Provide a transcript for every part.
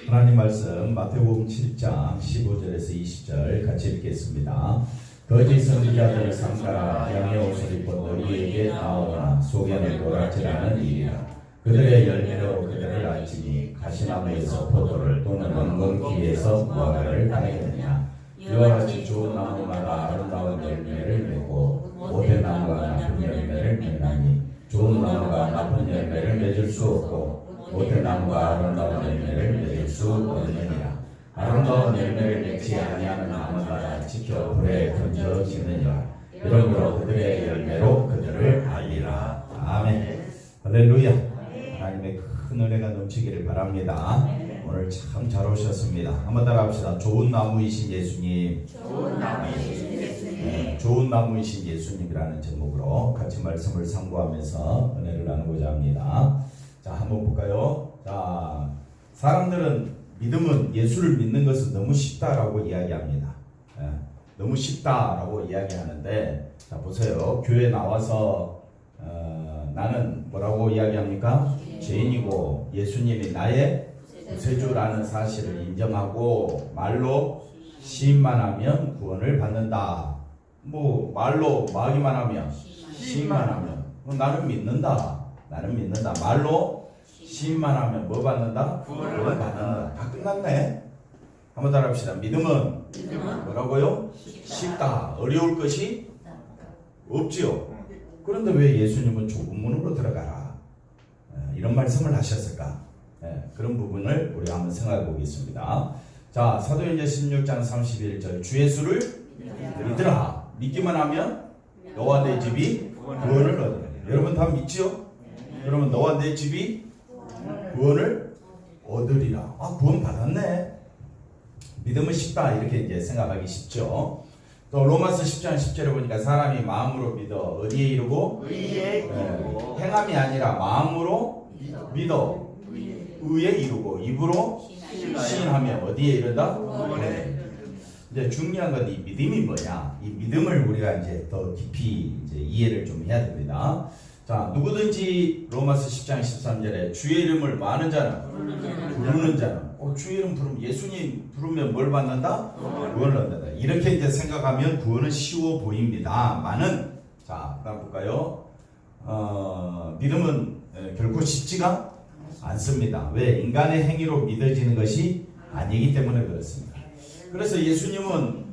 하나님 말씀 마태복음 7장 15절에서 20절 같이 읽겠습니다. 거짓 선지자들을 삼가라. 양의 옷을 입고 너희에게 나오나 속에는 노랗지라는 일이라. 그들의 열매로 그들을 알지니 가시나무에서 포도를 또는 엉겅퀴에서 무화과를 따겠느냐. 이와 같이 좋은 나무마다 아름다운 열매를 맺고 못된 나무가 나쁜 열매를 맺나니 좋은 나무가 나쁜 열매를 맺을 수 없고 못된 나무가 아름다운 열매를 맺을 수 없느니라. 아름다운 열매를 맺지 아니하는 나무마다 지켜 불에 던져지느니라. 이러므로 그들의 열매로 그들을 알리라. 아멘. 할렐루야. 하나님의 큰 은혜가 넘치기를 바랍니다. 오늘 참 잘 오셨습니다. 한번 따라합시다. 좋은 나무이신 예수님. 좋은 나무이신 예수님. 좋은 나무이신 예수님이라는 제목으로 같이 말씀을 상고하면서 은혜를 나누고자 합니다. 자, 한번 볼까요? 자, 사람들은 믿음은 예수를 믿는 것은 너무 쉽다라고 이야기합니다. 너무 쉽다라고 이야기하는데, 자, 보세요. 교회 나와서 나는 뭐라고 이야기합니까? 죄인이고 예수님이 나의 구세주라는 사실을 인정하고 말로 시인만 하면 구원을 받는다. 뭐 말로 말기만 하면 시인만 하면 나는 믿는다. 나는 믿는다. 말로 시인만 하면 뭐 받는다? 구원을 받는다. 다 끝났네. 한번 따라합시다. 믿음은 뭐라고요? 쉽다. 어려울 것이 없지요. 그런데 왜 예수님은 좁은 문으로 들어가라 이런 말씀을 하셨을까? 그런 부분을 우리 한번 생각해 보겠습니다. 자, 사도행전 16장 31절 주 예수를 믿으라. 믿기만 하면 너와 내 집이 구원을 얻으리라. 여러분 다 믿지요? 여러분 너와 내 집이 구원을 얻으리라. 아, 구원 받았네. 믿음은 쉽다 이렇게 이제 생각하기 쉽죠. 또 로마서 10장 10절에 보니까 사람이 마음으로 믿어 어디에 이르고? 의에 이르고. 행함이 아니라 마음으로 믿어 의에 이르고 입으로 시인하면 어디에 이른다? 이제 중요한 건 이 믿음이 뭐냐? 이 믿음을 우리가 이제 더 깊이 이제 이해를 좀 해야 됩니다. 자, 누구든지 로마서 10장 13절에 주의 이름을 많은 자는 부르는 자는 주의 이름 부르면 예수님 부르면 뭘 받는다? 구원을 얻는다. 이렇게 이제 생각하면 구원은 쉬워 보입니다만은, 자, 그다음 볼까요? 믿음은 결코 쉽지가 않습니다. 왜? 인간의 행위로 믿어지는 것이 아니기 때문에 그렇습니다. 그래서 예수님은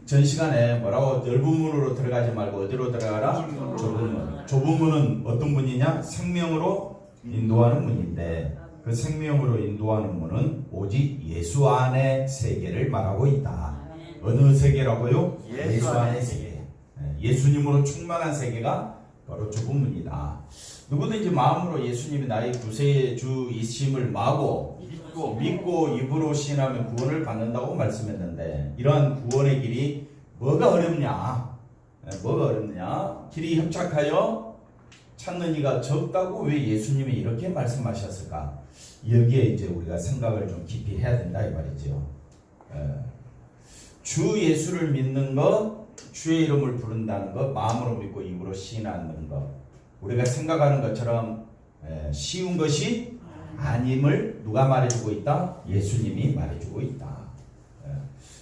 전 시간에 뭐라고? 넓은 문으로 들어가지 말고 어디로 들어가라? 좁은 문. 좁은 문은 어떤 문이냐? 생명으로 인도하는 문인데, 그 생명으로 인도하는 문은 오직 예수 안의 세계를 말하고 있다. 어느 세계라고요? 예수 안의 세계. 예수님으로 충만한 세계가 바로 좁은 문이다. 누구든지 마음으로 예수님이 나의 구세주이심을 믿고 입으로 시인하면 구원을 받는다고 말씀했는데, 이러한 구원의 길이 뭐가 어렵냐? 뭐가 어렵냐? 길이 협착하여 찾는 이가 적다고 왜 예수님이 이렇게 말씀하셨을까? 여기에 이제 우리가 생각을 좀 깊이 해야 된다 이 말이죠. 주 예수를 믿는 것, 주의 이름을 부른다는 것, 마음으로 믿고 입으로 시인하는 것, 우리가 생각하는 것처럼 쉬운 것이 아님을 누가 말해주고 있다? 예수님이 말해주고 있다.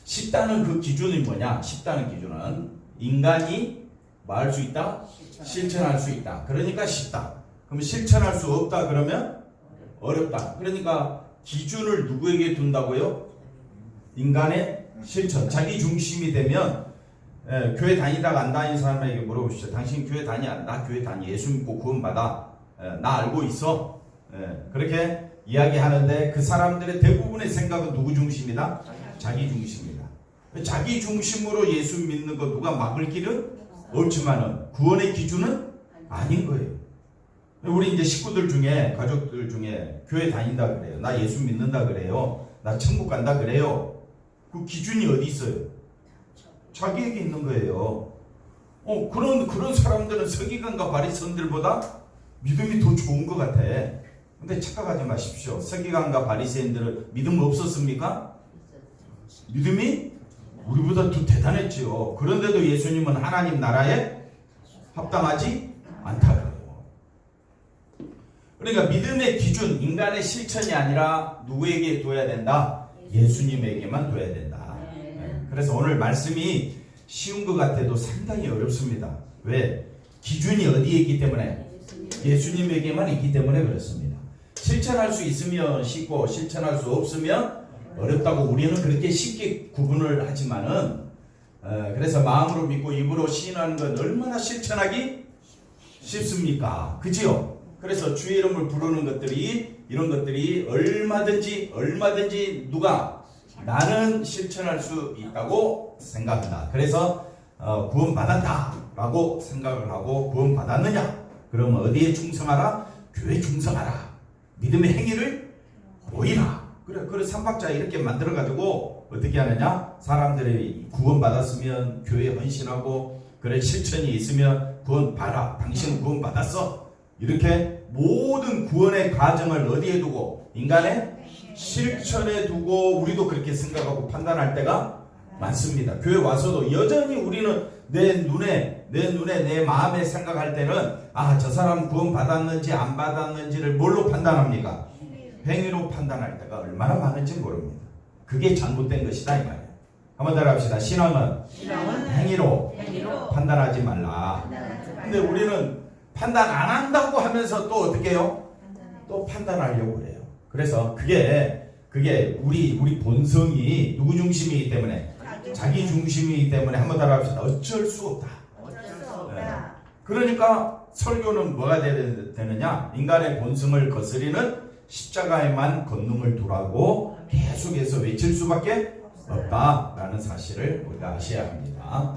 쉽다는 그 기준이 뭐냐? 쉽다는 기준은 인간이 뭐 할 수 있다? 실천할 수 있다. 그러니까 쉽다. 그럼 실천할 수 없다 그러면 어렵다. 그러니까 기준을 누구에게 둔다고요? 인간의 실천. 자기 중심이 되면 교회 다니다가 안 다니는 사람에게 물어보시죠. 당신 교회 다니? 나 교회 다니. 예수 믿고 구원 받아. 나 알고 있어. 그렇게 이야기하는데 그 사람들의 대부분의 생각은 누구 중심이다? 자기 중심이다. 자기 중심으로 예수 믿는 거 누가 막을 길은 없지만은 구원의 기준은 아닌 거예요. 우리 이제 식구들 중에, 가족들 중에 교회 다닌다 그래요. 나 예수 믿는다 그래요. 나 천국 간다 그래요. 그 기준이 어디 있어요? 자기에게 있는 거예요. 그런 사람들은 서기관과 바리새인들보다 믿음이 더 좋은 것 같아. 근데 착각하지 마십시오. 서기관과 바리새인들은 믿음 없었습니까? 믿음이 우리보다 더 대단했지요. 그런데도 예수님은 하나님 나라에 합당하지 않다 그래요. 그러니까 믿음의 기준, 인간의 실천이 아니라 누구에게 둬야 된다? 예수님에게만 둬야 된다. 그래서 오늘 말씀이 쉬운 것 같아도 상당히 어렵습니다. 왜? 기준이 어디에 있기 때문에? 예수님에게만 있기 때문에 그렇습니다. 실천할 수 있으면 쉽고 실천할 수 없으면 어렵다고 우리는 그렇게 쉽게 구분을 하지만은 그래서 마음으로 믿고 입으로 시인하는 건 얼마나 실천하기 쉽습니까? 그지요? 그래서 주의 이름을 부르는 것들이 이런 것들이 얼마든지 누가 나는 실천할 수 있다고 생각한다. 그래서 구원받았다 라고 생각을 하고 구원받았느냐? 그러면 어디에 충성하라? 교회에 충성하라. 믿음의 행위를 보이라. 그래 삼박자 이렇게 만들어가지고 어떻게 하느냐? 사람들이 구원받았으면 교회에 헌신하고 그래 실천이 있으면 구원받아. 당신은 구원받았어. 이렇게 모든 구원의 과정을 어디에 두고? 인간의 실천에 두고 우리도 그렇게 생각하고 판단할 때가 많습니다. 교회 와서도 여전히 우리는 내 눈에 내 마음에 생각할 때는 저 사람 구원 받았는지 안 받았는지를 뭘로 판단합니까? 행위로 판단할 때가 얼마나 많은지 모릅니다. 그게 잘못된 것이다 이 말이에요. 한번 따라합시다. 신앙은 행위로 판단하지 말라. 근데 우리는 판단 안 한다고 하면서 또 어떻게 해요? 또 판단하려고 그래요. 그래서 그게 우리 본성이 누구 중심이기 때문에? 자기 중심이기 때문에 한번 따라합시다. 어쩔 수 없다. 그러니까 설교는 뭐가 되느냐? 인간의 본성을 거스리는 십자가에만 권능을 두라고 계속해서 외칠 수밖에 없다라는 사실을 우리가 아셔야 합니다.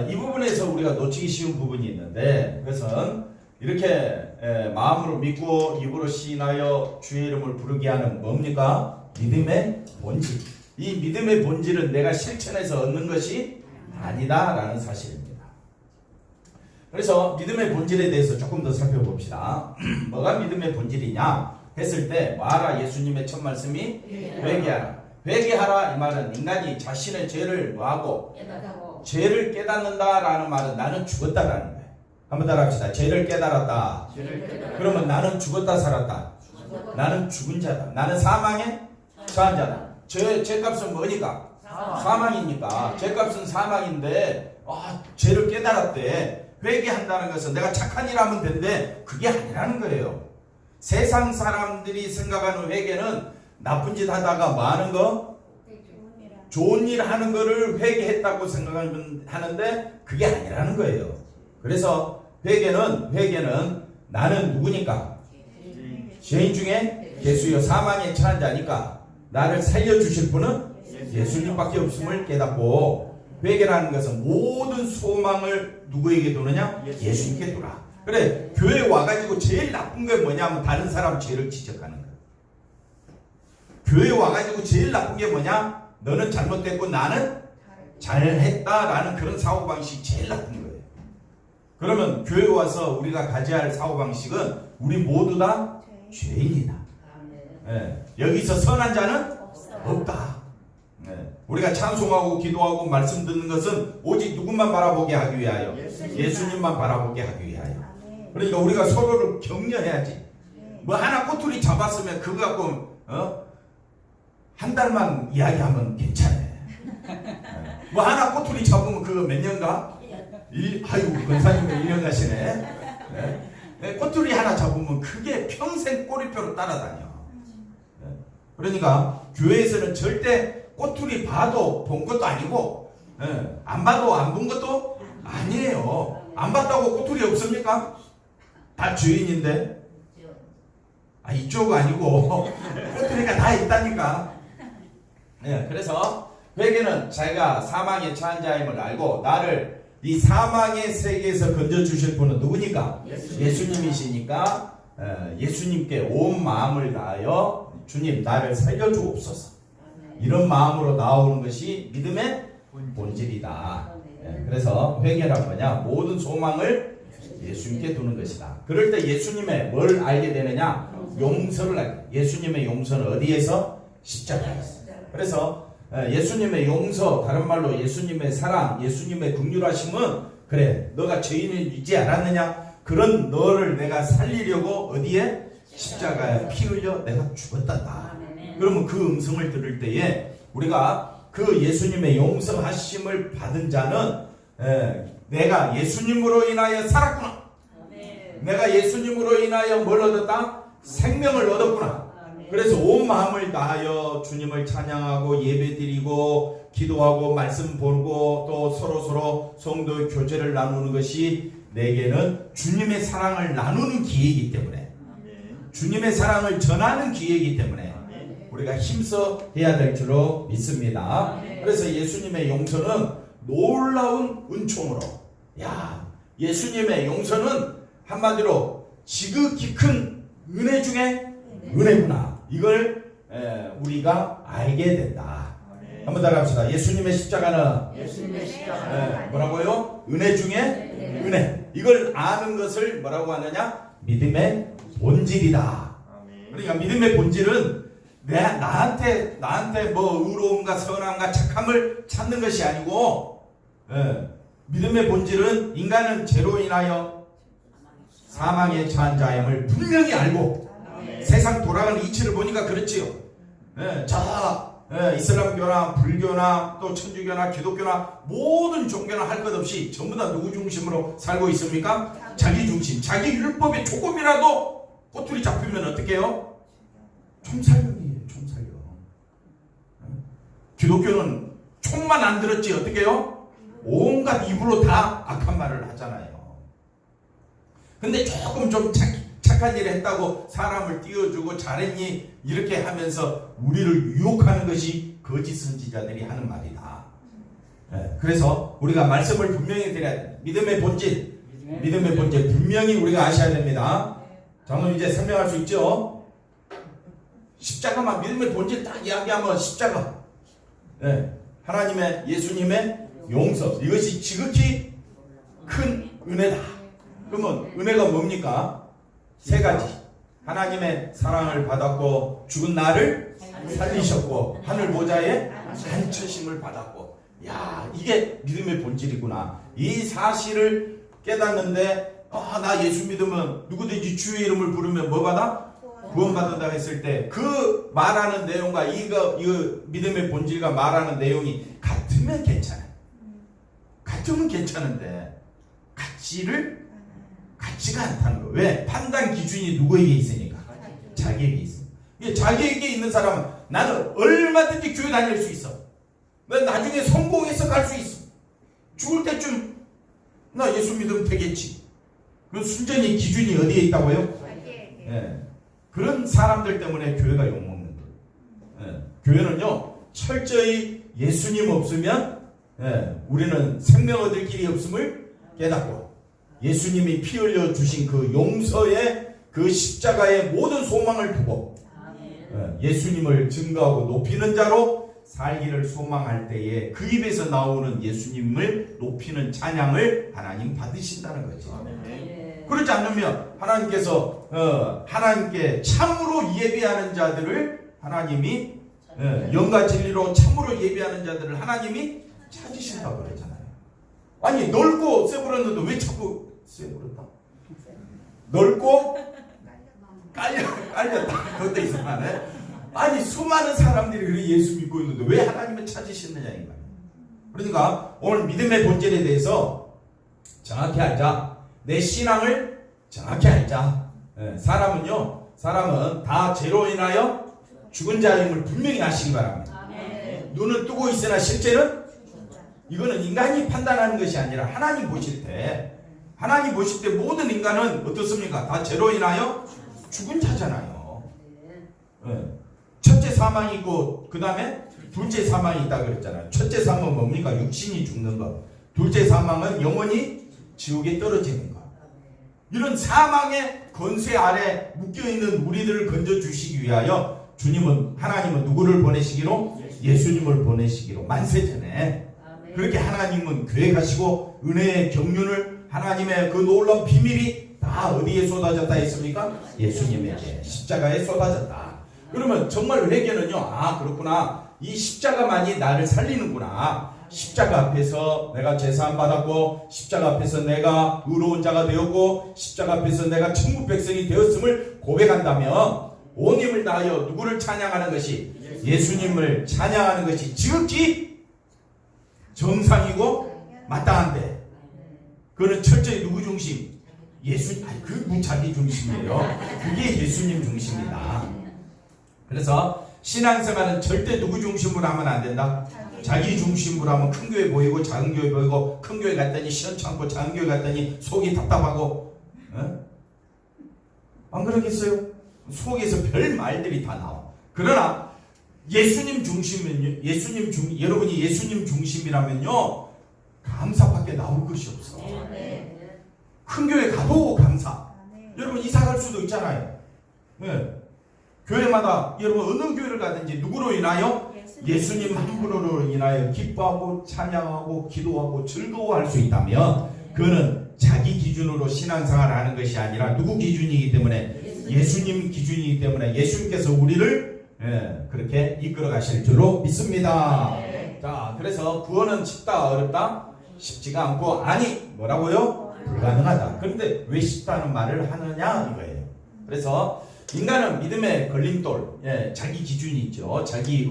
이 부분에서 우리가 놓치기 쉬운 부분이 있는데 그것은 이렇게 마음으로 믿고 입으로 시인하여 주의 이름을 부르게 하는 뭡니까? 믿음의 본질. 이 믿음의 본질은 내가 실천해서 얻는 것이 아니다라는 사실입니다. 그래서 믿음의 본질에 대해서 조금 더 살펴봅시다. 뭐가 믿음의 본질이냐 했을 때 뭐하라? 예수님의 첫 말씀이 회개하라. 회개하라 이 말은 인간이 자신의 죄를 뭐하고? 죄를 깨닫는다라는 말은 나는 죽었다라는 거예요. 한번 따라합시다. 죄를 깨달았다. 그러면 나는 죽었다 살았다. 나는 죽은 자다. 나는 사망에 처한 자다. 죄값은 뭐니까? 사망이니까. 죄값은 사망인데 죄를 깨달았대. 회개한다는 것은 내가 착한 일 하면 된대. 그게 아니라는 거예요. 세상 사람들이 생각하는 회개는 나쁜 짓 하다가 뭐 하는 거? 좋은 일 하는 거를 회개했다고 생각하는데 그게 아니라는 거예요. 그래서 회개는 나는 누구니까? 죄인 중에 예수여 사망에 처한 자니까 나를 살려주실 분은 예수님밖에 없음을 깨닫고 회개라는 것은 모든 소망을 누구에게 두느냐? 예수님께 두라. 그래 교회 와가지고 제일 나쁜 게 뭐냐면 다른 사람 죄를 지적하는 거야. 교회 와가지고 제일 나쁜 게 뭐냐? 너는 잘못됐고 나는 잘했다라는 그런 사고방식이 제일 나쁜 거예요. 그러면 교회 와서 우리가 가져야 할 사고방식은 우리 모두 다 죄인이다. 여기서 선한 자는 없다. 우리가 찬송하고 기도하고 말씀 듣는 것은 오직 누구만 바라보게 하기 위하여? 예수님만 바라보게 하기 위하여. 그러니까 우리가 서로를 격려해야지. 뭐 하나 꼬투리 잡았으면 그거 갖고 한 달만 이야기하면 괜찮아요. 뭐 하나 꼬투리 잡으면 그거 몇 년가? 아이고 권사님도 1년 가시네. 꼬투리 하나 잡으면 그게 평생 꼬리표로 따라다녀. 그러니까 교회에서는 절대 꼬투리 봐도 본 것도 아니고 안 봐도 안 본 것도 아니에요. 안 봤다고 꼬투리 없습니까? 다 죄인인데. 이쪽 아니고 꼬투리가 다 있다니까. 그래서 회개는 자기가 사망에 처한 자임을 알고 나를 이 사망의 세계에서 건져주실 분은 누구니까? 예수님이시니까 예수님께 온 마음을 다하여 주님 나를 살려주옵소서. 이런 마음으로 나오는 것이 믿음의 본질이다. 그래서 회개란 뭐냐? 모든 소망을 예수님께 두는 것이다. 그럴 때 예수님의 뭘 알게 되느냐? 용서를 알게. 예수님의 용서는 어디에서? 십자가에서. 그래서 예수님의 용서, 다른 말로 예수님의 사랑, 예수님의 긍휼하심은 그래 너가 죄인이지 않았느냐? 그런 너를 내가 살리려고 어디에? 십자가에 피 흘려 내가 죽었단다. 그러면 그 음성을 들을 때에 우리가 그 예수님의 용서하심을 받은 자는 내가 예수님으로 인하여 살았구나. 내가 예수님으로 인하여 뭘 얻었다? 생명을 얻었구나. 그래서 온 마음을 다하여 주님을 찬양하고 예배드리고 기도하고 말씀 보고 또 서로 성도의 교제를 나누는 것이 내게는 주님의 사랑을 나누는 기회이기 때문에, 주님의 사랑을 전하는 기회이기 때문에 우리가 힘써 해야 될 줄로 믿습니다. 그래서 예수님의 용서는 놀라운 은총으로, 예수님의 용서는 한마디로 지극히 큰 은혜 중에 은혜구나. 이걸 우리가 알게 된다. 한번 따라합시다. 예수님의 십자가는 뭐라고요? 은혜 중에 은혜. 이걸 아는 것을 뭐라고 하느냐? 믿음의 본질이다. 그러니까 믿음의 본질은 나한테 뭐 의로움과 선함과 착함을 찾는 것이 아니고, 믿음의 본질은 인간은 죄로 인하여 사망에 처한 자임을 분명히 알고, 세상 돌아가는 이치를 보니까 그렇지요. 이슬람교나 불교나 또 천주교나 기독교나 모든 종교나 할 것 없이 전부 다 누구 중심으로 살고 있습니까? 자기 중심. 자기 율법에 조금이라도 꼬투리 잡히면 어떻게 해요? 총살령이에요. 총살령. 기독교는 총만 안 들었지 어떻게 해요? 온갖 입으로 다 악한 말을 하잖아요. 근데 조금 좀 착한 일을 했다고 사람을 띄워주고 잘했니 이렇게 하면서 우리를 유혹하는 것이 거짓 선지자들이 하는 말이다. 그래서 우리가 말씀을 분명히 드려야 돼. 믿음의 본질 분명히 우리가 아셔야 됩니다. 저는 이제 설명할 수 있죠. 십자가만 믿음의 본질 딱 이야기하면 십자가, 하나님의 예수님의 용서, 이것이 지극히 큰 은혜다. 그러면 은혜가 뭡니까? 세 가지. 하나님의 사랑을 받았고 죽은 나를 살리셨고 하늘 보좌에 앉히심을 받았고, 이게 믿음의 본질이구나. 이 사실을 깨닫는데 나 예수 믿으면 누구든지 주의 이름을 부르면 뭐 받아? 구원받는다 했을 때 그 말하는 내용과 이거 믿음의 본질과 말하는 내용이 같으면 괜찮아요. 같으면 괜찮은데 같지가 않다는 거예요. 왜? 판단 기준이 누구에게 있으니까? 자기에게 있습니다. 자기에게 있는 사람은 나는 얼마든지 교회 다닐 수 있어. 난 나중에 성공해서 갈 수 있어. 죽을 때쯤 나 예수 믿으면 되겠지. 그 순전히 기준이 어디에 있다고요? 그런 사람들 때문에 교회가 욕먹는 거예요. 교회는요 철저히 예수님 없으면 우리는 생명 얻을 길이 없음을 깨닫고, 예수님이 피 흘려 주신 그 용서의 그 십자가의 모든 소망을 두고 예수님을 증거하고 높이는 자로 살기를 소망할 때에 그 입에서 나오는 예수님을 높이는 찬양을 하나님 받으신다는 거죠. 그렇지 않으면 하나님께서 하나님께 참으로 예배하는 자들을 하나님이 영과 진리로 참으로 예배하는 자들을 하나님이 찾으신다고 그러잖아요. 아니 넓고 세부렸는데 왜 자꾸 세부렸다? 넓고 깔렸다. 그것도 이상하네. 아니 수많은 사람들이 그렇게 예수 믿고 있는데 왜 하나님을 찾으시느냐 이 말이에요. 그러니까 오늘 믿음의 본질에 대해서 정확히 알자. 내 신앙을 정확히 알자. 사람은 다 죄로 인하여 죽은 자임을 분명히 아시기 바랍니다. 눈은 뜨고 있으나 실제는 이거는 인간이 판단하는 것이 아니라 하나님 보실 때 모든 인간은 어떻습니까? 다 죄로 인하여 죽은 자잖아요. 첫째 사망이 있고 그 다음에 둘째 사망이 있다 그랬잖아요. 첫째 사망은 뭡니까? 육신이 죽는 것. 둘째 사망은 영원히 지옥에 떨어지는 것. 이런 사망의 권세 아래 묶여있는 우리들을 건져주시기 위하여 하나님은 누구를 보내시기로? 예수님을 보내시기로 만세전에 그렇게 하나님은 계획하시고 은혜의 경륜을 하나님의 그 놀라운 비밀이 다 어디에 쏟아졌다 했습니까? 예수님에게 십자가에 쏟아졌다. 그러면 정말 회개는요, 그렇구나, 이 십자가만이 나를 살리는구나, 십자가 앞에서 내가 제사함 받았고 십자가 앞에서 내가 의로운 자가 되었고 십자가 앞에서 내가 천국 백성이 되었음을 고백한다면 온 힘을 다하여 누구를 찬양하는 것이 예수님을 찬양하는 것이 지극히 정상이고 마땅한데 그거는 철저히 누구 중심? 그 자기 중심이에요. 그게 예수님 중심이다. 그래서 신앙생활은 절대 누구 중심으로 하면 안 된다. 자기 중심으로 하면 큰 교회 보이고 작은 교회 보이고 큰 교회 갔더니 시원찮고 작은 교회 갔더니 속이 답답하고 안 그러겠어요? 속에서 별 말들이 다 나와. 그러나 예수님 중심은요, 여러분이 예수님 중심이라면요 감사밖에 나올 것이 없어. 큰 교회 가도 감사. 여러분 이사 갈 수도 있잖아요. 교회마다 여러분 어느 교회를 가든지 누구로 인하여? 예수님 한 분으로 인하여 기뻐하고 찬양하고 기도하고 즐거워할 수 있다면 그거는 자기 기준으로 신앙생활을 하는 것이 아니라 누구 기준이기 때문에? 예수님 기준이기 때문에 예수님께서 우리를 그렇게 이끌어 가실 줄로 믿습니다. 자, 그래서 구원은 쉽다 어렵다? 쉽지가 않고 아니 뭐라고요? 불가능하다. 그런데 왜 쉽다는 말을 하느냐 이거예요. 그래서 인간은 믿음의 걸림돌, 자기 기준이 있죠. 자기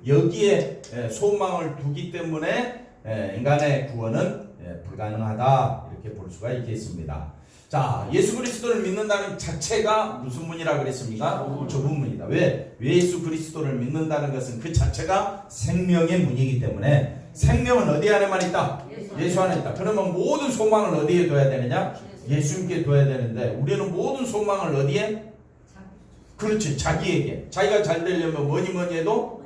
여기에 소망을 두기 때문에 인간의 구원은 불가능하다 이렇게 볼 수가 있겠습니다. 자, 예수 그리스도를 믿는다는 자체가 무슨 문이라 그랬습니까? 좁은 문이다. 왜 예수 그리스도를 믿는다는 것은 그 자체가 생명의 문이기 때문에 생명은 어디 안에만 있다? 예수 안에 있다. 그러면 모든 소망을 어디에 둬야 되느냐? 예수님께 둬야 되는데 우리는 모든 소망을 어디에? 그렇지, 자기에게. 자기가 잘 되려면 뭐니 해도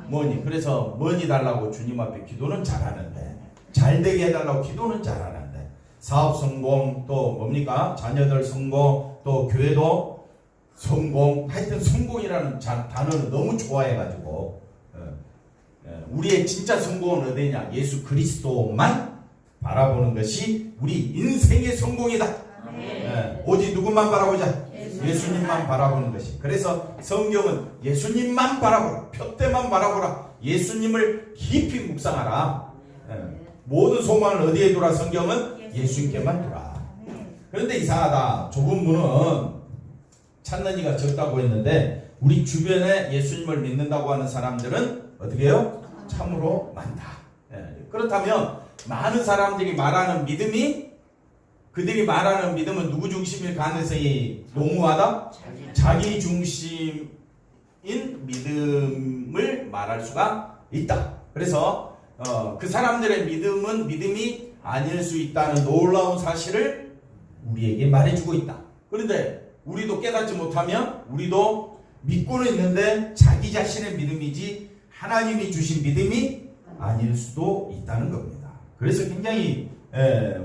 뭐니. 그래서 뭐니 달라고 주님 앞에 기도는 잘하는데 잘 되게 해달라고 기도는 잘하는데 사업 성공 또 뭡니까? 자녀들 성공 또 교회도 성공. 하여튼 성공이라는 단어를 너무 좋아해가지고 우리의 진짜 성공은 어디냐? 예수 그리스도만 바라보는 것이 우리 인생의 성공이다. 오직 누구만 바라보자? 예수님만 바라보는 것이. 그래서 성경은 예수님만 바라보라. 표대만 바라보라. 예수님을 깊이 묵상하라. 모든 소망을 어디에 두라? 성경은 예수님께만 두라. 그런데 이상하다. 좁은 문은 찾는 이가 적다고 했는데 우리 주변에 예수님을 믿는다고 하는 사람들은 어떻게 해요? 참으로 많다. 그렇다면 많은 사람들이 말하는 믿음이 그들이 말하는 믿음은 누구 중심일 가능성이 농후하다? 자기 중심인 믿음을 말할 수가 있다. 그래서 그 사람들의 믿음은 믿음이 아닐 수 있다는 놀라운 사실을 우리에게 말해주고 있다. 그런데 우리도 깨닫지 못하면 우리도 믿고는 있는데 자기 자신의 믿음이지 하나님이 주신 믿음이 아닐 수도 있다는 겁니다. 그래서 굉장히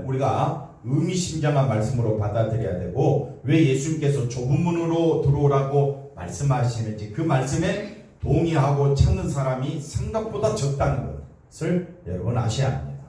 우리가 의미심장한 말씀으로 받아들여야 되고 왜 예수님께서 좁은 문으로 들어오라고 말씀하시는지 그 말씀에 동의하고 찾는 사람이 생각보다 적다는 것을 여러분 아셔야 합니다.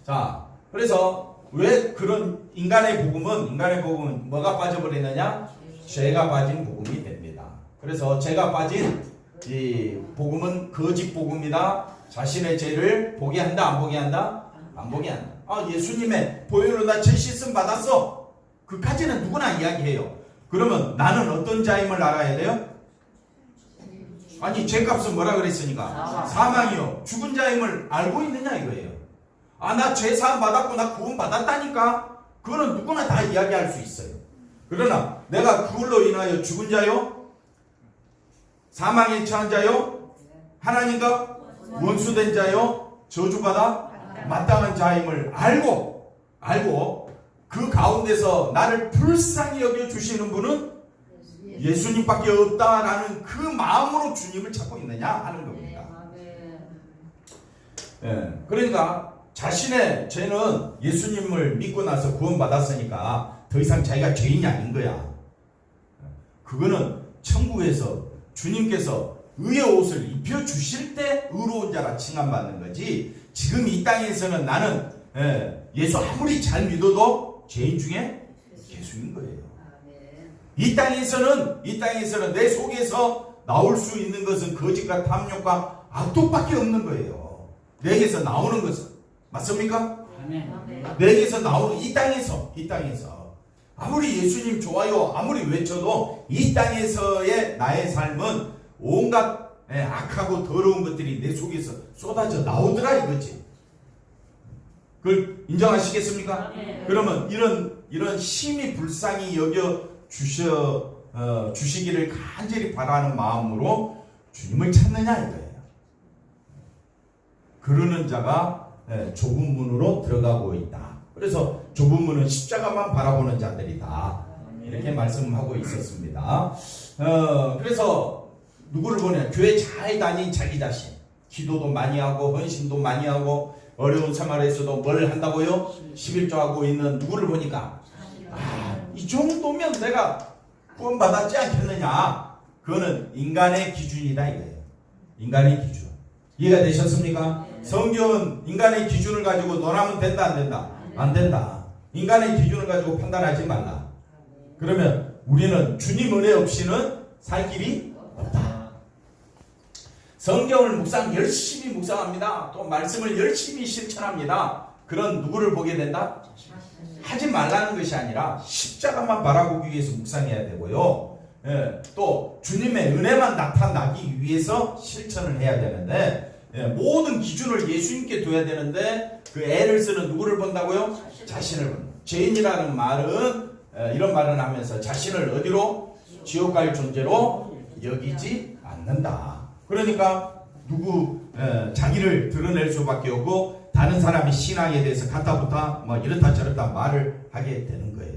자, 그래서 왜 그런 인간의 복음은 뭐가 빠져버리느냐? 죄가 빠진 복음이 됩니다. 그래서 죄가 빠진 이 복음은 거짓 복음이다. 자신의 죄를 보게 한다, 안 보게 한다? 안 보게 한다. 예수님의 보혈로 나 죄 씻음 받았어. 그까지는 누구나 이야기해요. 그러면 나는 어떤 자임을 알아야 돼요? 아니 죄값은 뭐라 그랬으니까? 사망이요. 죽은 자임을 알고 있느냐 이거예요. 나 죄 사함 받았고 나 구원 받았다니까. 그거는 누구나 다 이야기할 수 있어요. 그러나 내가 그걸로 인하여 죽은 자요? 사망에 처한 자요? 하나님과 원수된 자요? 저주받아 마땅한 자임을 알고 그 가운데서 나를 불쌍히 여겨주시는 분은 예수님밖에 없다라는 그 마음으로 주님을 찾고 있느냐 하는 겁니다. 그러니까 자신의 죄는 예수님을 믿고 나서 구원받았으니까 더 이상 자기가 죄인이 아닌 거야. 그거는 천국에서 주님께서 의의 옷을 입혀주실 때 의로운 자라 칭함받는 거지. 지금 이 땅에서는 나는 예수 아무리 잘 믿어도 죄인 중에 죄수인 거예요. 이 땅에서는 내 속에서 나올 수 있는 것은 거짓과 탐욕과 악독밖에 없는 거예요. 내게서 나오는 것은 맞습니까? 아멘. 내게서 나오는 이 땅에서 아무리 예수님 좋아요 아무리 외쳐도 이 땅에서의 나의 삶은 온갖 악하고 더러운 것들이 내 속에서 쏟아져 나오더라 이거지. 그걸 인정하시겠습니까? 그러면 이런 심히 불쌍히 여겨 주시기를 간절히 바라는 마음으로 주님을 찾느냐 이거예요. 그러는 자가 좁은 문으로 들어가고 있다. 그래서 좁은 문은 십자가만 바라보는 자들이다. 이렇게 말씀하고 있었습니다. 그래서 누구를 보냐? 교회 잘 다닌 자기 자신. 기도도 많이 하고 헌신도 많이 하고 어려운 생활에서도 뭘 한다고요? 11조하고 있는 누구를 보니까 이 정도면 내가 구원받았지 않겠느냐? 그거는 인간의 기준이다 이거예요. 인간의 기준. 이해가 되셨습니까? 성경은 인간의 기준을 가지고 논하면 된다 안 된다? 안 된다. 인간의 기준을 가지고 판단하지 말라. 그러면 우리는 주님 은혜 없이는 살 길이 없다. 성경을 열심히 묵상합니다. 또 말씀을 열심히 실천합니다. 그런 누구를 보게 된다? 하지 말라는 것이 아니라 십자가만 바라보기 위해서 묵상해야 되고요. 또 주님의 은혜만 나타나기 위해서 실천을 해야 되는데 모든 기준을 예수님께 둬야 되는데 그 애를 쓰는 누구를 본다고요? 자신을 본다. 죄인이라는 말은 이런 말을 하면서 자신을 어디로? 지옥 갈 존재로 여기지 않는다. 그러니까 자기를 드러낼 수밖에 없고 다른 사람의 신앙에 대해서 갖다붙다 뭐 이렇다 저렇다 말을 하게 되는 거예요.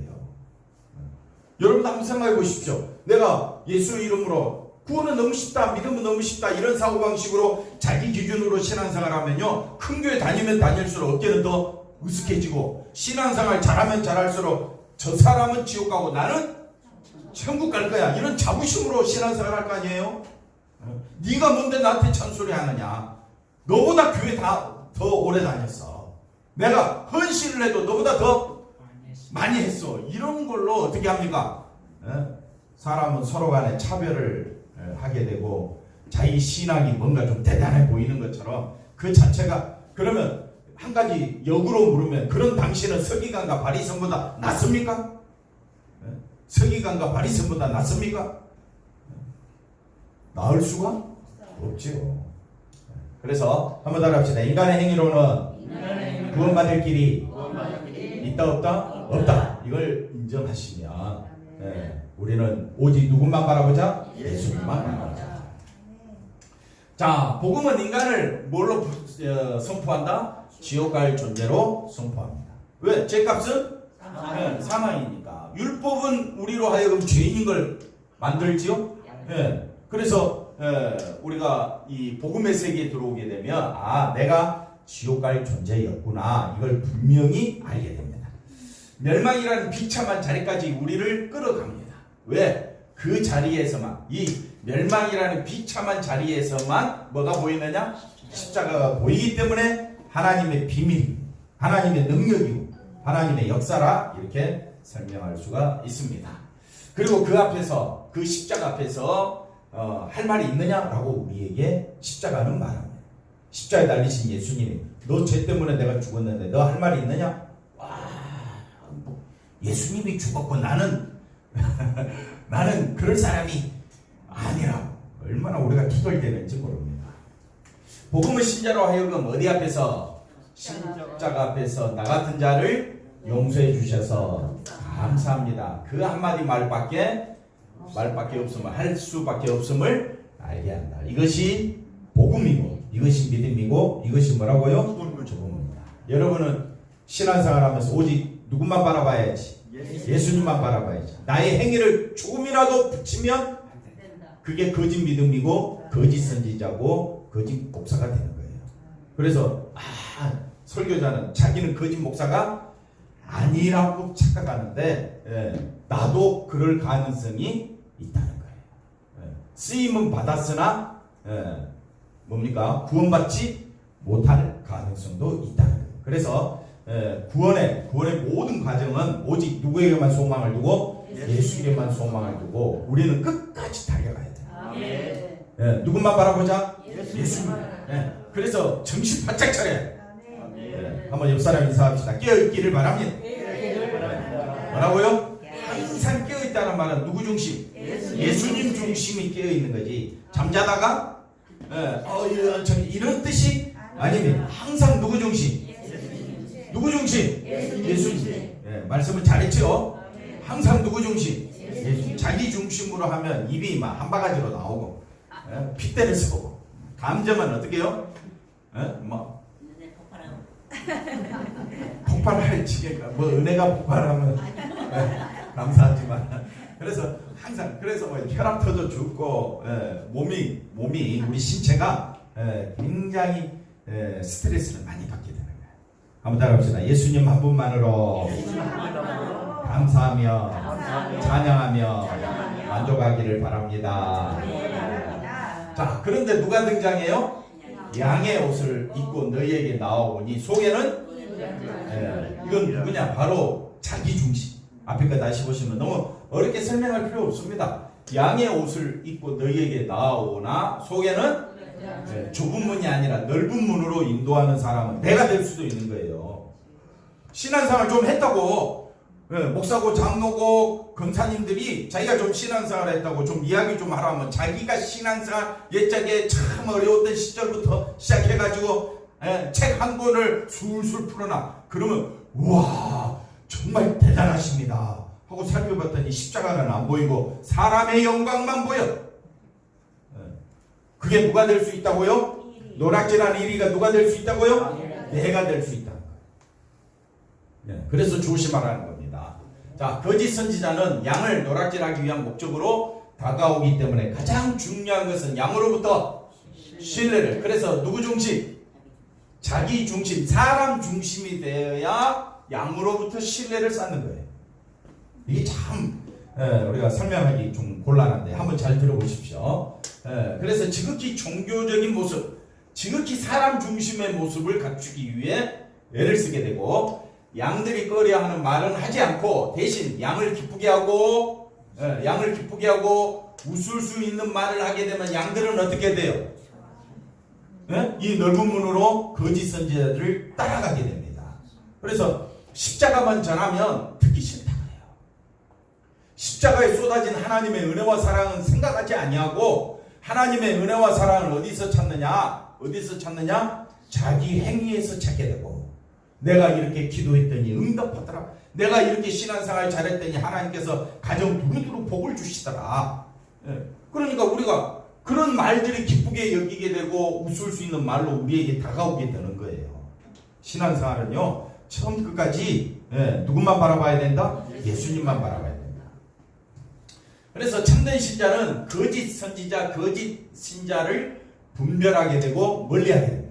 여러분도 한번 생각해 보십시오. 내가 예수 이름으로 구원은 너무 쉽다, 믿음은 너무 쉽다 이런 사고방식으로 자기 기준으로 신앙생활하면요 큰 교회 다니면 다닐수록 어깨는 더 으쓱해지고 신앙생활 잘하면 잘할수록 저 사람은 지옥 가고 나는 천국 갈 거야 이런 자부심으로 신앙생활 할 거 아니에요? 네가 뭔데 나한테 잔소리 하느냐? 너보다 교회 더 오래 다녔어. 내가 헌신을 해도 너보다 더 많이 했어. 이런 걸로 어떻게 합니까? 사람은 서로 간에 차별을 하게 되고 자기 신앙이 뭔가 좀 대단해 보이는 것처럼 그 자체가 그러면 한 가지 역으로 물으면 그런 당신은 서기관과 바리새인보다 낫습니까? 서기관과 바리새인보다 낫습니까? 나을 수가 없지요. 그래서 한번 따라합시다. 인간의 행위로는 구원받을 길이 있다 없다? 없다. 이걸 인정하시면 우리는 오직 누구만 바라보자? 예수님만 바라보자. 자, 복음은 인간을 뭘로 선포한다? 지옥 갈 존재로 선포합니다. 왜? 죄값은 사망이니까. 율법은 우리로 하여금 죄인인 걸 만들지요? 그래서 우리가 이 복음의 세계에 들어오게 되면 내가 지옥 갈 존재였구나 이걸 분명히 알게 됩니다. 멸망이라는 비참한 자리까지 우리를 끌어갑니다. 왜? 그 자리에서만 이 멸망이라는 비참한 자리에서만 뭐가 보이느냐? 십자가가 보이기 때문에 하나님의 비밀, 하나님의 능력이고 하나님의 역사라 이렇게 설명할 수가 있습니다. 그리고 그 앞에서 그 십자가 앞에서 할 말이 있느냐라고 우리에게 십자가는 말합니다. 십자가에 달리신 예수님이 너 죄 때문에 내가 죽었는데 너 할 말이 있느냐? 예수님이 죽었고 나는 그럴 사람이 아니라고 얼마나 우리가 투덜대는지 모릅니다. 복음의 신자로 하여금 어디 앞에서? 십자가 앞에서 나 같은 자를 용서해 주셔서 감사합니다. 그 한마디 말밖에 없음을 할 수밖에 없음을 알게 한다. 이것이 복음이고 이것이 믿음이고 이것이 뭐라고요? 복음입니다. 여러분은 신앙생활하면서 오직 누구만 바라봐야지? 예수님만 바라봐야지. 나의 행위를 조금이라도 붙이면 그게 거짓 믿음이고 거짓 선지자고 거짓 목사가 되는 거예요. 그래서 설교자는 자기는 거짓 목사가 아니라고 착각하는데 나도 그럴 가능성이 있다는 거예요. 쓰임은 받았으나 뭡니까? 구원받지 못할 가능성도 있다는 거예요. 그래서 구원의 모든 과정은 오직 누구에게만 소망을 두고 예수에게만 소망을 두고 우리는 끝까지 달려가야 돼요. 예, 누구만 바라보자? 예수님. 예수님. 예, 그래서 정신 바짝 차려. 예, 한번 옆 사람 인사합시다. 깨어있기를 바랍니다. 뭐라고요? 항상 깨어있다는 말은 누구 중심? 예수님 중심이 깨어있는 거지. 잠자다가 이런 뜻이 아닙니다. 항상 누구 중심? 누구 중심? 예수님. 예, 말씀을 잘했죠? 항상 누구 중심? 예수님. 자기 중심으로 하면 입이 막 한 바가지로 나오고 핏대를 쏘고 감정은 어떻게 해요? 뭐 폭발할 지게 뭐 은혜가 폭발하면 감사하지만 그래서 항상 그래서 뭐 혈압 터져 죽고 몸이 우리 신체가 굉장히 스트레스를 많이 받게 되는 거예요. 한번 따라합시다. 예수님 한 분만으로 감사하며 찬양하며 만족하기를 바랍니다. 자, 그런데 누가 등장해요? 양의 옷을 입고 너희에게 나오니 속에는 이건 누구냐? 바로 자기 중심. 앞에 거 다시 보시면 너무 어렵게 설명할 필요 없습니다. 양의 옷을 입고 너희에게 나오나 속에는 좁은 문이 아니라 넓은 문으로 인도하는 사람은 내가 될 수도 있는 거예요. 신앙생활 좀 했다고 목사고 장로고 권사님들이 자기가 좀 신앙생활 했다고 좀 이야기 좀 하라면 자기가 신앙생활 옛적에 참 어려웠던 시절부터 시작해가지고 책 한 권을 술술 풀어놔. 그러면 우와 정말 대단하십니다 하고 살펴봤더니 십자가는 안 보이고 사람의 영광만 보여. 그게 누가 될 수 있다고요? 노락질하는 1위가 누가 될 수 있다고요? 내가 될 수 있다. 그래서 조심하라는 겁니다. 자, 거짓 선지자는 양을 노락질하기 위한 목적으로 다가오기 때문에 가장 중요한 것은 양으로부터 신뢰를. 그래서 누구 중심? 자기 중심, 사람 중심이 되어야 양으로부터 신뢰를 쌓는 거예요. 이게 참 우리가 설명하기 좀 곤란한데 한번 잘 들어보십시오. 그래서 지극히 종교적인 모습, 지극히 사람 중심의 모습을 갖추기 위해 애를 쓰게 되고 양들이 꺼려하는 말은 하지 않고 대신 양을 기쁘게 하고 웃을 수 있는 말을 하게 되면 양들은 어떻게 돼요? 이 넓은 문으로 거짓 선지자들을 따라가게 됩니다. 그래서 십자가만 전하면 듣기 싫다 그래요. 십자가에 쏟아진 하나님의 은혜와 사랑은 생각하지 아니하고 하나님의 은혜와 사랑을 어디서 찾느냐? 자기 행위에서 찾게 되고 내가 이렇게 기도했더니 응답하더라. 내가 이렇게 신앙생활 잘했더니 하나님께서 가정 두루두루 복을 주시더라. 그러니까 우리가 그런 말들이 기쁘게 여기게 되고 웃을 수 있는 말로 우리에게 다가오게 되는 거예요. 신앙생활은요 처음 끝까지 누구만 바라봐야 된다? 예수님만 바라봐야 된다. 그래서 참된 신자는 거짓 선지자, 거짓 신자를 분별하게 되고 멀리하게 됩니다.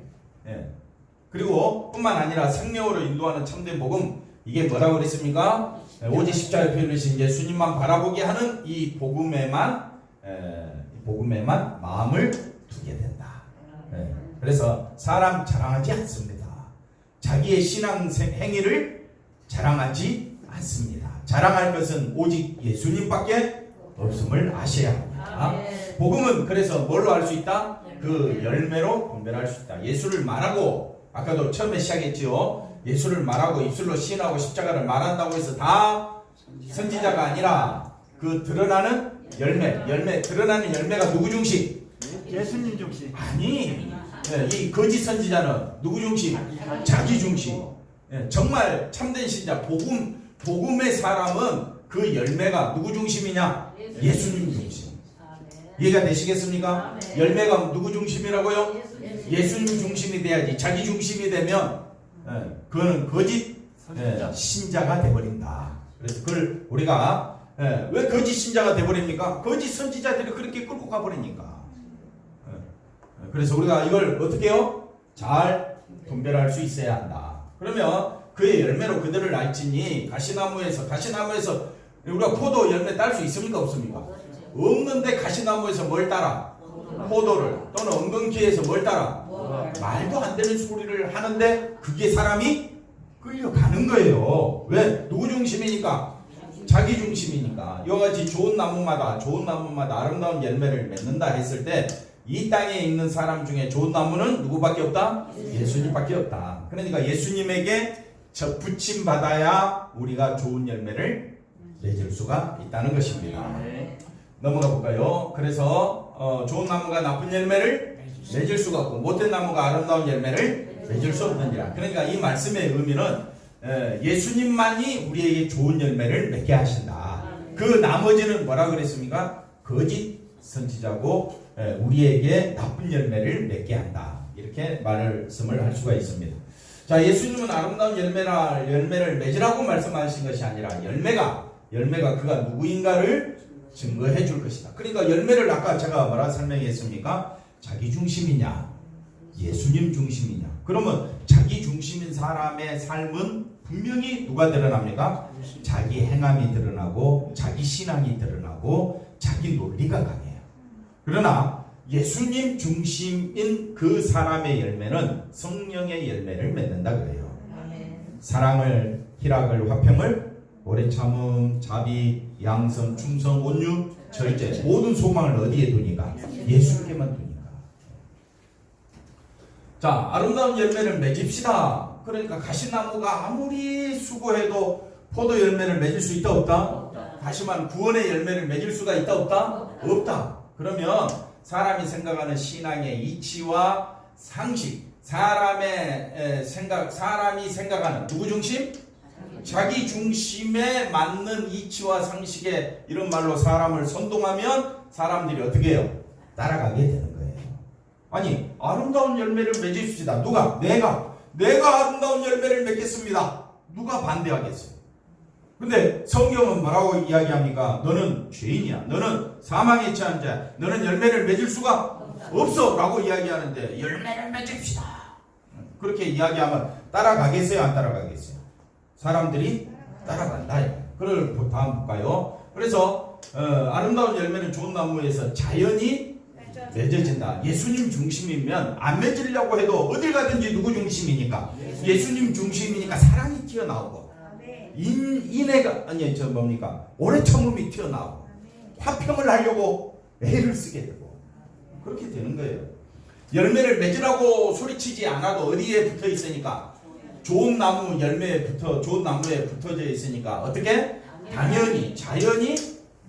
그리고 뿐만 아니라 생명으로 인도하는 참된 복음, 이게 뭐라고 그랬습니까? 오직 십자가에 표현하신 예수님만 바라보게 하는 이 복음에만 마음을 두게 된다. 그래서 사람 자랑하지 않습니다. 자기의 신앙 행위를 자랑하지 않습니다. 자랑할 것은 오직 예수님밖에 없음을 아셔야 합니다. 복음은 그래서 뭘로 알 수 있다? 그 열매로 분별할 수 있다. 예수를 말하고, 아까도 처음에 시작했지요. 예수를 말하고 입술로 시인하고 십자가를 말한다고 해서 다 선지자가 아니라 그 드러나는 열매, 드러나는 열매가 누구 중심? 예수님 중심. 아니, 이 거짓 선지자는 누구 중심? 자기 중심. 정말 참된 신자, 복음의 사람은 그 열매가 누구 중심이냐? 예수님 중심. 이해가 되시겠습니까? 열매가 누구 중심이라고요? 예수님 중심이 돼야지. 자기 중심이 되면 그거는 거짓 신자가 돼버린다. 그래서 그걸 우리가 왜 거짓 신자가 돼버립니까? 거짓 선지자들이 그렇게 끌고 가버리니까. 그래서 우리가 이걸 어떻게 해요? 잘 분별할 수 있어야 한다. 그러면 그의 열매로 그들을 알지니 가시나무에서 우리가 포도 열매 딸 수 있습니까? 없습니까? 없는데 가시나무에서 뭘 따라? 포도를. 또는 엉겅퀴에서 뭘 따라? 말도 안 되는 소리를 하는데 그게 사람이 끌려가는 거예요. 왜? 누구 중심이니까? 자기 중심이니까. 이와 같이 좋은 나무마다 아름다운 열매를 맺는다 했을 때 이 땅에 있는 사람 중에 좋은 나무는 누구밖에 없다? 예수님밖에 없다. 그러니까 예수님에게 붙임 받아야 우리가 좋은 열매를 맺을 수가 있다는 것입니다. 넘어가 볼까요? 그래서 좋은 나무가 나쁜 열매를 맺을 수가 없고 못된 나무가 아름다운 열매를 맺을 수 없느니라. 그러니까 이 말씀의 의미는 예수님만이 우리에게 좋은 열매를 맺게 하신다. 그 나머지는 뭐라 그랬습니까? 거짓 선지자고 우리에게 나쁜 열매를 맺게 한다. 이렇게 말씀을 할 수가 있습니다. 자, 예수님은 아름다운 열매를 맺으라고 말씀하신 것이 아니라 열매가 그가 누구인가를 증거해 줄 것이다. 그러니까 열매를 아까 제가 뭐라 설명했습니까? 자기 중심이냐, 예수님 중심이냐. 그러면 자기 중심인 사람의 삶은 분명히 누가 드러납니까? 자기 행함이 드러나고 자기 신앙이 드러나고 자기 논리가 강해요. 그러나 예수님 중심인 그 사람의 열매는 성령의 열매를 맺는다 그래요. 사랑을, 희락을, 화평을, 오래 참음, 자비, 양성, 충성, 온유, 절제, 모든 소망을 어디에 두니까? 예수님께만 두니까. 자, 아름다운 열매를 맺읍시다. 그러니까 가시나무가 아무리 수고해도 포도 열매를 맺을 수 있다 없다? 다시 말하면 구원의 열매를 맺을 수가 있다 없다? 없다. 그러면 사람이 생각하는 신앙의 이치와 상식, 사람이 생각하는 누구 중심? 자기 중심에 맞는 이치와 상식에 이런 말로 사람을 선동하면 사람들이 어떻게 해요? 따라가게 되는 거예요. 아니, 아름다운 열매를 맺읍시다. 누가? 내가 아름다운 열매를 맺겠습니다. 누가 반대하겠어요? 근데 성경은 뭐라고 이야기합니까? 너는 죄인이야. 너는 사망에 처한 자야. 너는 열매를 맺을 수가 없어. 라고 이야기하는데 열매를 맺읍시다. 그렇게 이야기하면 따라가겠어요? 안 따라가겠어요? 사람들이 따라간다. 그걸 다음 볼까요? 그래서 아름다운 열매는 좋은 나무에서 자연히 맺어진다. 예수님 중심이면 안 맺으려고 해도 어딜 가든지 누구 중심이니까? 예수님 중심이니까 사랑이 튀어나오고 인애가 오래 참음이 튀어나오고 화평을 하려고 애를 쓰게 되고 그렇게 되는 거예요. 열매를 맺으라고 소리치지 않아도 어디에 붙어 있으니까? 좋은 나무에 붙어져 있으니까 어떻게? 당연히 자연이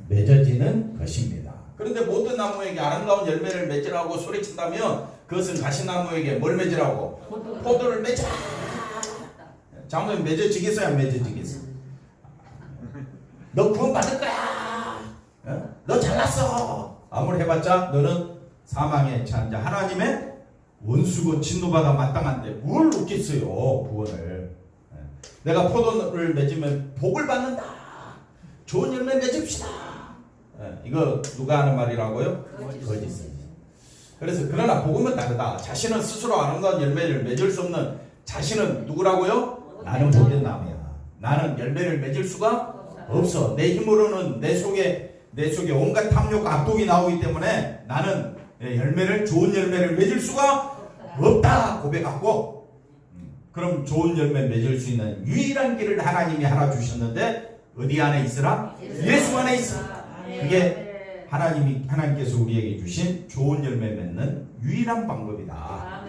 맺어지는 것입니다. 그런데 모든 나무에게 아름다운 열매를 맺으라고 소리친다면 그것은 가시나무에게 뭘 맺으라고? 포도를 맺으라. 장로님 맺어지겠어요? 안 맺어지겠어요? 너 구원 받을 거야. 너 잘났어. 아무리 해봤자 너는 사망에 처한 자 하나님의 원수고 진노받아 마땅한데 뭘 얻겠어요? 구원을. 내가 포도를 맺으면 복을 받는다. 좋은 열매 맺읍시다. 이거 누가 하는 말이라고요? 거짓. 그래서 그러나 복음은 다르다. 자신은 스스로 아름다운 열매를 맺을 수 없는 자신은 누구라고요? 나는 못된 나무야. 나는 열매를 맺을 수가 없어. 내 힘으로는 내 속에 온갖 탐욕과 악독이 나오기 때문에 나는 좋은 열매를 맺을 수가 없다 고백하고, 그럼 좋은 열매 맺을 수 있는 유일한 길을 하나님이 하나 주셨는데 어디 안에 있으라? 예수 안에 있으라. 그게 하나님께서 우리에게 주신 좋은 열매 맺는 유일한 방법이다.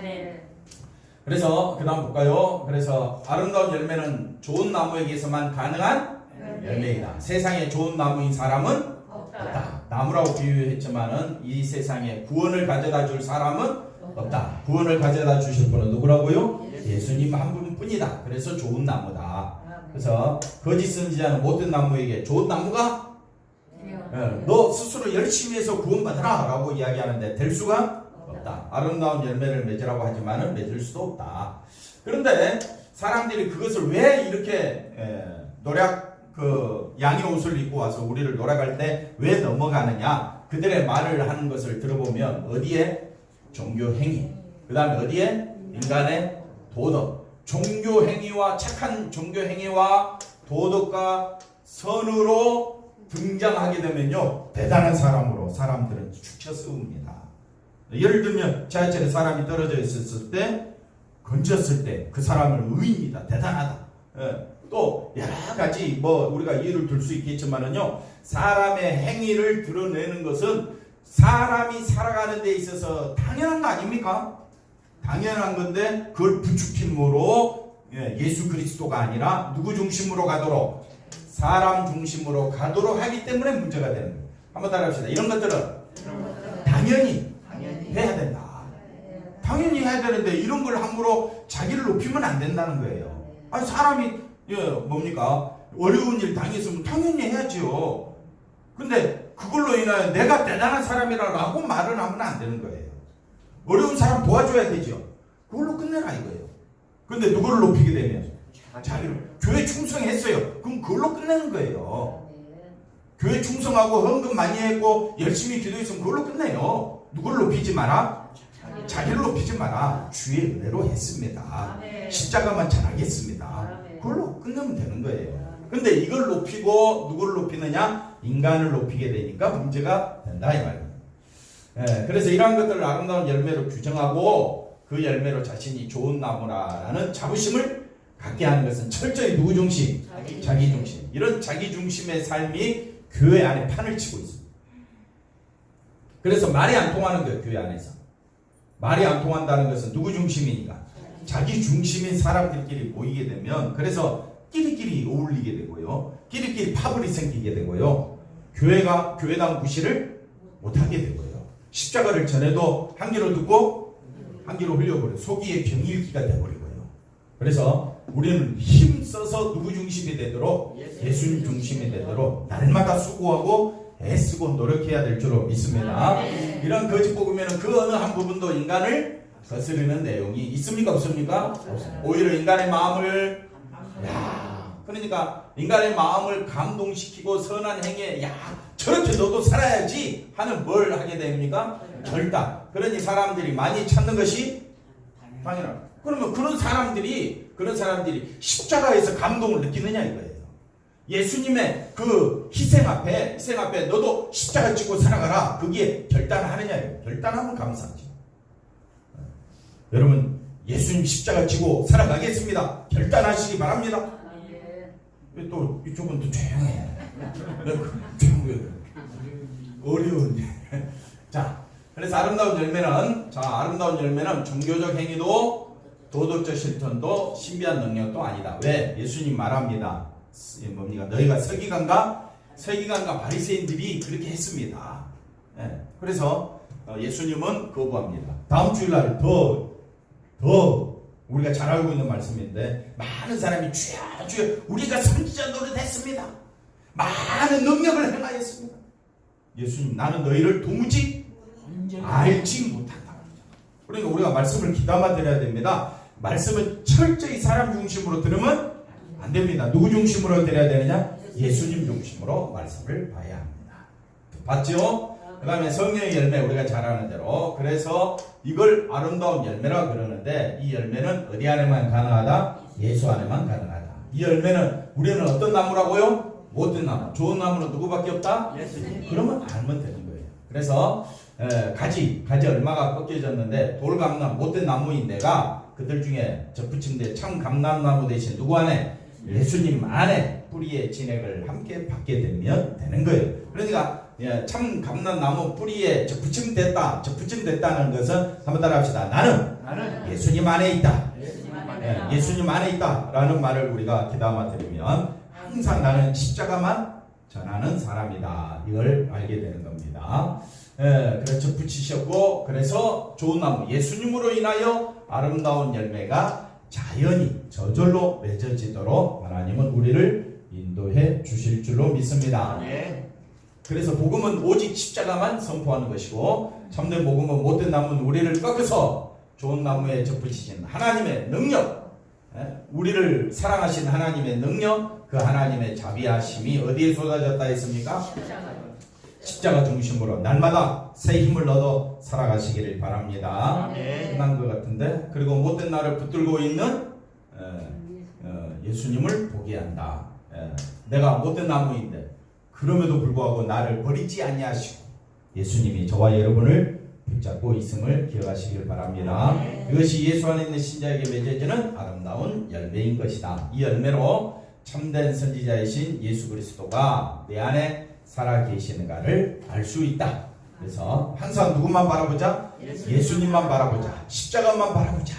그래서 그 다음 볼까요? 그래서 아름다운 열매는 좋은 나무에게서만 가능한 열매이다. 세상에 좋은 나무인 사람은 없다. 나무라고 비유했지만은 이 세상에 구원을 가져다 줄 사람은 없다. 구원을 가져다 주실 분은 누구라고요? 예수님 한 분뿐이다. 그래서 좋은 나무다. 그래서 거짓 선지자는 모든 나무에게 좋은 나무가 너 스스로 열심히 해서 구원받으라 라고 이야기하는데 될 수가 없다. 아름다운 열매를 맺으라고 하지만은 맺을 수도 없다. 그런데 사람들이 그것을 왜 이렇게 양의 옷을 입고 와서 우리를 놀아갈 때 왜 넘어가느냐? 그들의 말을 하는 것을 들어보면 어디에? 종교 행위. 그 다음에 어디에? 인간의 도덕. 종교 행위와 착한 종교 행위와 도덕과 선으로 등장하게 되면요, 대단한 사람으로 사람들은 축쳐 세웁니다. 예를 들면 지하철에 사람이 떨어져 있었을 때, 건졌을 때 그 사람을 의인이다, 대단하다. 또 여러 가지 우리가 예를 들 수 있겠지만은요, 사람의 행위를 드러내는 것은 사람이 살아가는 데 있어서 당연한 거 아닙니까? 당연한 건데 그걸 부추김으로 예수 그리스도가 아니라 누구 중심으로 가도록? 사람 중심으로 가도록 하기 때문에 문제가 되는 거예요. 한번 따라합시다. 이런 것들은 당연히 해야 된다. 당연히 해야 되는데 이런 걸 함부로 자기를 높이면 안 된다는 거예요. 아니 사람이 뭡니까? 어려운 일 당했으면 당연히 해야지요. 근데 그걸로 인하여 내가 대단한 사람이라고 말을 하면 안 되는 거예요. 어려운 사람 도와줘야 되죠. 그걸로 끝내라 이거예요. 근데 누구를 높이게 되면 자기를 교회 충성했어요. 그럼 그걸로 끝내는 거예요. 교회 충성하고 헌금 많이 했고 열심히 기도했으면 그걸로 끝내요. 누구를 높이지 마라? 자기를 높이지 마라. 주의 은혜로 했습니다. 십자가만 잘하겠습니다. 그걸로 끝내면 되는 거예요. 근데 이걸 높이고 누구를 높이느냐? 인간을 높이게 되니까 문제가 된다 이 말이에요. 그래서 이러한 것들을 아름다운 열매로 규정하고 그 열매로 자신이 좋은 나무라는 자부심을 갖게 하는 것은 철저히 누구 중심? 자기 중심. 이런 자기 중심의 삶이 교회 안에 판을 치고 있습니다. 그래서 말이 안 통하는 거예요. 교회 안에서. 말이 안 통한다는 것은 누구 중심이니까? 자기 중심인 사람들끼리 모이게 되면 그래서 끼리끼리 어울리게 되고요. 끼리끼리 파벌이 생기게 되고요. 교회다운 구실을 못하게 되고요. 십자가를 전해도 한 귀로 듣고 한 귀로 흘려버려요. 속이의 병일기가 되어버리고요. 그래서 우리는 힘써서 누구 중심이 되도록 예수님 중심이 되도록 날마다 수고하고 애쓰고 노력해야 될 줄로 믿습니다. 이런 거짓 복음에는 그 어느 한 부분도 인간을 거스르는 내용이 있습니까? 없습니까? 오히려 인간의 마음을 그러니까 인간의 마음을 감동시키고 선한 행위에 저렇게 너도 살아야지 하는 뭘 하게 됩니까? 결단. 그러니 사람들이 많이 찾는 것이 당연합니다. 그러면 그런 사람들이 십자가에서 감동을 느끼느냐 이거예요. 예수님의 그 희생 앞에 너도 십자가 지고 살아가라. 거기에 결단을 하느냐. 결단하면 감사하죠. 여러분 예수님 십자가 지고 살아가겠습니다. 결단하시기 바랍니다. 왜 또 이쪽은 또 조용해. 조용해. 어려운 자, 그래서 아름다운 열매는 종교적 행위도 도덕적 실천도 신비한 능력도 아니다. 왜? 예수님 말합니다. 뭡니까? 너희가 서기관과 바리새인들이 그렇게 했습니다. 그래서 예수님은 거부합니다. 다음 주일날 더 우리가 잘 알고 있는 말씀인데 많은 사람이 주여 우리가 선지자 노릇했습니다. 많은 능력을 행하였습니다. 예수님 나는 너희를 도무지 알지 못한다. 그러니까 우리가 말씀을 귀담아 들어야 됩니다. 말씀은 철저히 사람 중심으로 들으면 안 됩니다. 누구 중심으로 들어야 되느냐? 예수님 중심으로 말씀을 봐야 합니다. 봤죠? 그 다음에 성령의 열매 우리가 잘 아는 대로 그래서 이걸 아름다운 열매라고 그러는데 이 열매는 어디 안에만 가능하다? 예수 안에만 가능하다. 이 열매는 우리는 어떤 나무라고요? 못된 나무. 좋은 나무는 누구밖에 없다? 예수님. 그러면 알면 되는 거예요. 그래서 가지 얼마가 꺾여졌는데 돌감나무 못된 나무인 내가 그들 중에 접붙임대 참 감람나무 대신 누구 안에? 예수님 안에 뿌리의 진액을 함께 받게 되면 되는 거예요. 그러니까 참 감람나무 뿌리에 접붙임됐다는 것은 한번 따라합시다. 나는 예수님 안에 있다. 예수님 안에 있다라는 말을 우리가 귀담아 들으면 항상 나는 십자가만 전하는 사람이다. 이걸 알게 되는 겁니다. 그래서 붙이셨고 그래서 좋은 나무 예수님으로 인하여 아름다운 열매가 자연히 저절로 맺어지도록 하나님은 우리를 인도해 주실 줄로 믿습니다. 그래서 복음은 오직 십자가만 선포하는 것이고 참된 복음은 못된 나무는 우리를 꺾어서 좋은 나무에 접붙이신 하나님의 능력, 우리를 사랑하신 하나님의 능력, 그 하나님의 자비하심이 어디에 쏟아졌다 했습니까? 십자가 중심으로 날마다 새 힘을 얻어 살아가시기를 바랍니다. 끝난 것 같은데 그리고 못된 나를 붙들고 있는 예수님을 보게 한다. 내가 못된 나무인데 그럼에도 불구하고 나를 버리지 아니하시고 예수님이 저와 여러분을 붙잡고 있음을 기억하시길 바랍니다. 이것이 예수 안에 있는 신자에게 맺어지는 아름다운 열매인 것이다. 이 열매로 참된 선지자이신 예수 그리스도가 내 안에 살아 계시는가를 알 수 있다. 그래서 항상 누구만 바라보자? 예수님만 바라보자. 십자가만 바라보자.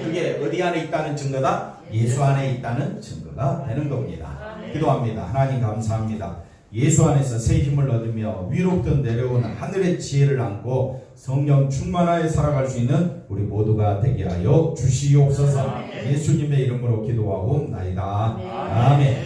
그게 어디 안에 있다는 증거다? 예수 안에 있다는 증거가 되는 겁니다. 기도합니다. 하나님 감사합니다. 예수 안에서 새 힘을 얻으며 위로부터 내려오는 하늘의 지혜를 안고 성령 충만하여 살아갈 수 있는 우리 모두가 되게 하여 주시옵소서. 예수님의 이름으로 기도하옵나이다. 아멘.